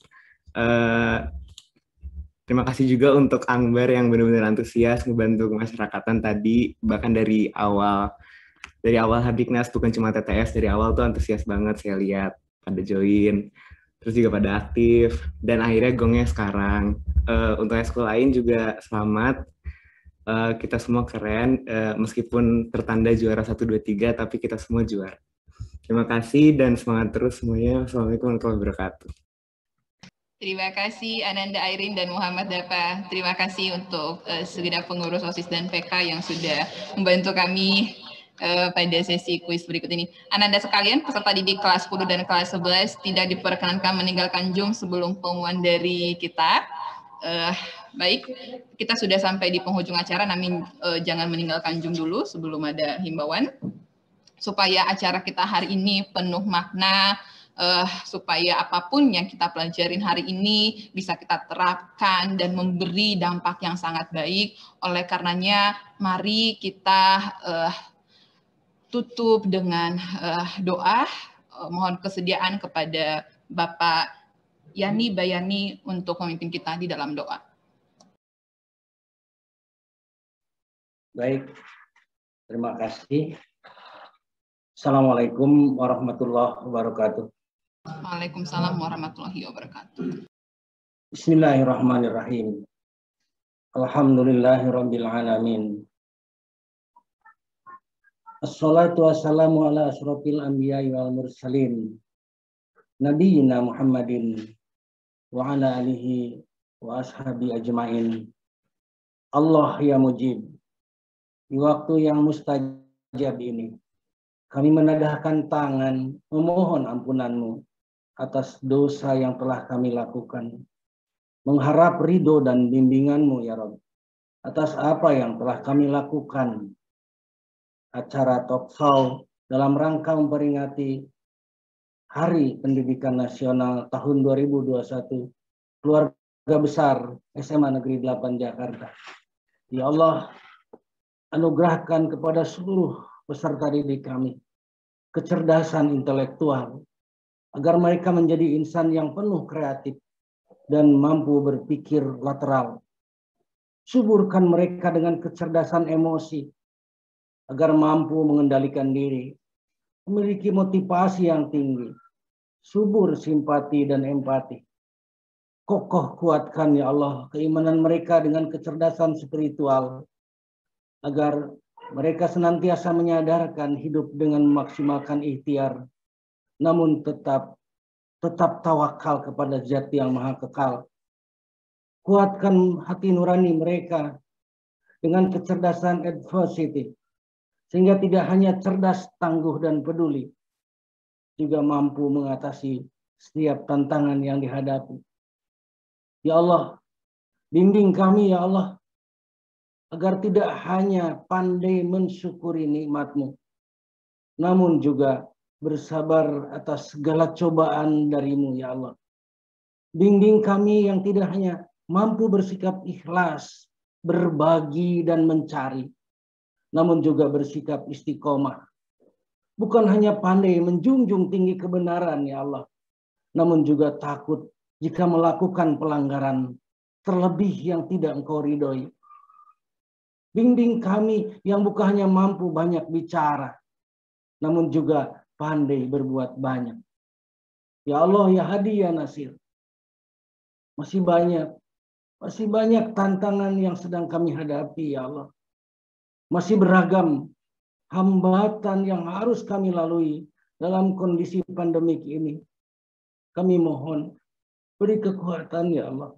Terima kasih juga untuk Angbar yang benar-benar antusias ngebantu kemasyarakatan tadi, bahkan dari awal Hardiknas, bukan cuma TTS, dari awal tuh antusias banget saya lihat, pada join, terus juga pada aktif, dan akhirnya gongnya sekarang. Untuk ekskul lain juga selamat, kita semua keren, meskipun tertanda juara 1, 2, 3, tapi kita semua juara. Terima kasih dan semangat terus semuanya. Assalamualaikum warahmatullahi wabarakatuh. Terima kasih Ananda Airin dan Muhammad Dapa. Terima kasih untuk segenap pengurus OSIS dan PK yang sudah membantu kami pada sesi kuis berikut ini. Ananda sekalian, peserta didik kelas 10 dan kelas 11 tidak diperkenankan meninggalkan Zoom sebelum pengumuman dari kita. Baik, kita sudah sampai di penghujung acara, namun jangan meninggalkan Zoom dulu sebelum ada himbauan. Supaya acara kita hari ini penuh makna, supaya apapun yang kita pelajarin hari ini bisa kita terapkan dan memberi dampak yang sangat baik. Oleh karenanya, mari kita tutup dengan doa. Mohon kesediaan kepada Bapak Yani Bayani untuk memimpin kita di dalam doa. Baik, terima kasih. Assalamualaikum warahmatullahi wabarakatuh. Waalaikumsalam warahmatullahi wabarakatuh. Bismillahirrahmanirrahim. Alhamdulillahirabbil alamin. Assalatu wassalamu ala asyrofil anbiya'i wal mursalin. Nabiyina Muhammadin wa ala alihi wa ashabi ajmain. Allah ya mujib. Di waktu yang mustajab ini, kami menadahkan tangan memohon ampunan-Mu atas dosa yang telah kami lakukan. Mengharap ridho dan bimbingan-Mu ya Rabb atas apa yang telah kami lakukan. Acara talkshow dalam rangka memperingati Hari Pendidikan Nasional tahun 2021 Keluarga Besar SMA Negeri 8 Jakarta. Ya Allah, anugerahkan kepada seluruh peserta didik kami kecerdasan intelektual agar mereka menjadi insan yang penuh kreatif dan mampu berpikir lateral. Suburkan mereka dengan kecerdasan emosi agar mampu mengendalikan diri, memiliki motivasi yang tinggi, subur simpati dan empati. Kokoh kuatkan ya Allah keimanan mereka dengan kecerdasan spiritual agar mereka senantiasa menyadarkan hidup dengan memaksimalkan ikhtiar, namun tetap tawakal kepada Zat yang Maha Kekal. Kuatkan hati nurani mereka dengan kecerdasan adversity, sehingga tidak hanya cerdas, tangguh, dan peduli, juga mampu mengatasi setiap tantangan yang dihadapi. Ya Allah, bimbing kami ya Allah, agar tidak hanya pandai mensyukuri nikmat-Mu, namun juga bersabar atas segala cobaan dari-Mu ya Allah. Bimbing kami yang tidak hanya mampu bersikap ikhlas, berbagi dan mencari, namun juga bersikap istiqomah. Bukan hanya pandai menjunjung tinggi kebenaran ya Allah, namun juga takut jika melakukan pelanggaran, terlebih yang tidak Engkau ridhoi. Bimbing kami yang bukan hanya mampu banyak bicara, namun juga pandai berbuat banyak. Ya Allah, ya Hadi, ya Nasir. Masih banyak tantangan yang sedang kami hadapi, ya Allah. Masih beragam hambatan yang harus kami lalui dalam kondisi pandemik ini. Kami mohon, beri kekuatan, ya Allah.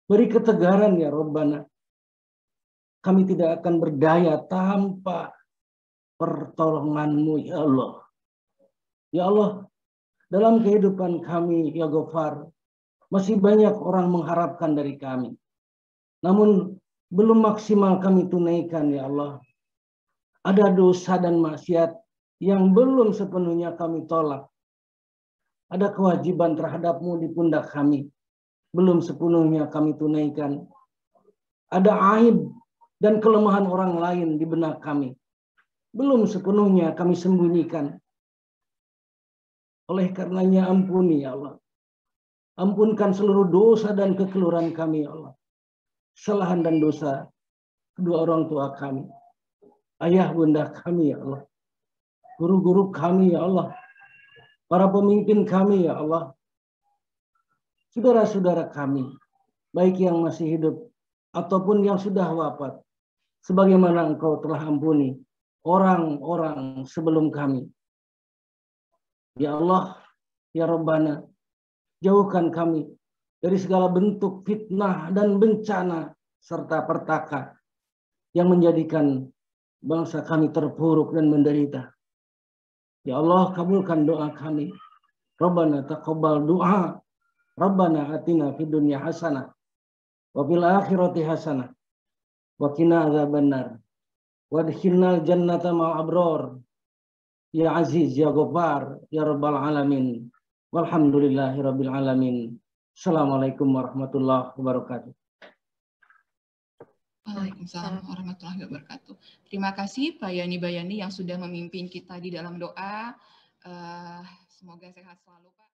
Beri ketegaran, ya Rabbana. Kami tidak akan berdaya tanpa pertolongan-Mu, ya Allah. Ya Allah, dalam kehidupan kami, ya Ghafar, masih banyak orang mengharapkan dari kami. Namun, belum maksimal kami tunaikan, ya Allah. Ada dosa dan maksiat yang belum sepenuhnya kami tolak. Ada kewajiban terhadap-Mu di pundak kami. Belum sepenuhnya kami tunaikan. Ada aib dan kelemahan orang lain di benak kami. Belum sepenuhnya kami sembunyikan. Oleh karenanya ampuni ya Allah. Ampunkan seluruh dosa dan kekeliruan kami ya Allah. Kesalahan dan dosa kedua orang tua kami. Ayah bunda kami ya Allah. Guru-guru kami ya Allah. Para pemimpin kami ya Allah. Saudara-saudara kami. Baik yang masih hidup ataupun yang sudah wafat. Sebagaimana Engkau telah ampuni orang-orang sebelum kami. Ya Allah, ya Rabbana, jauhkan kami dari segala bentuk fitnah dan bencana serta pertaka yang menjadikan bangsa kami terpuruk dan menderita. Ya Allah, kabulkan doa kami. Rabbana taqabbal du'a. Rabbana atina fid dunya hasanah wa fil akhirati hasanah wa qina adzabannar. Wadkhilnal jannata ma'al abrar. Ya Aziz, ya Ghaffar, ya Rabbal alamin. Walhamdulillahi rabbil alamin. Assalamualaikum warahmatullahi wabarakatuh. Waalaikumsalam warahmatullahi wabarakatuh. Terima kasih Pak Yani Bayani yang sudah memimpin kita di dalam doa. Semoga sehat selalu Pak.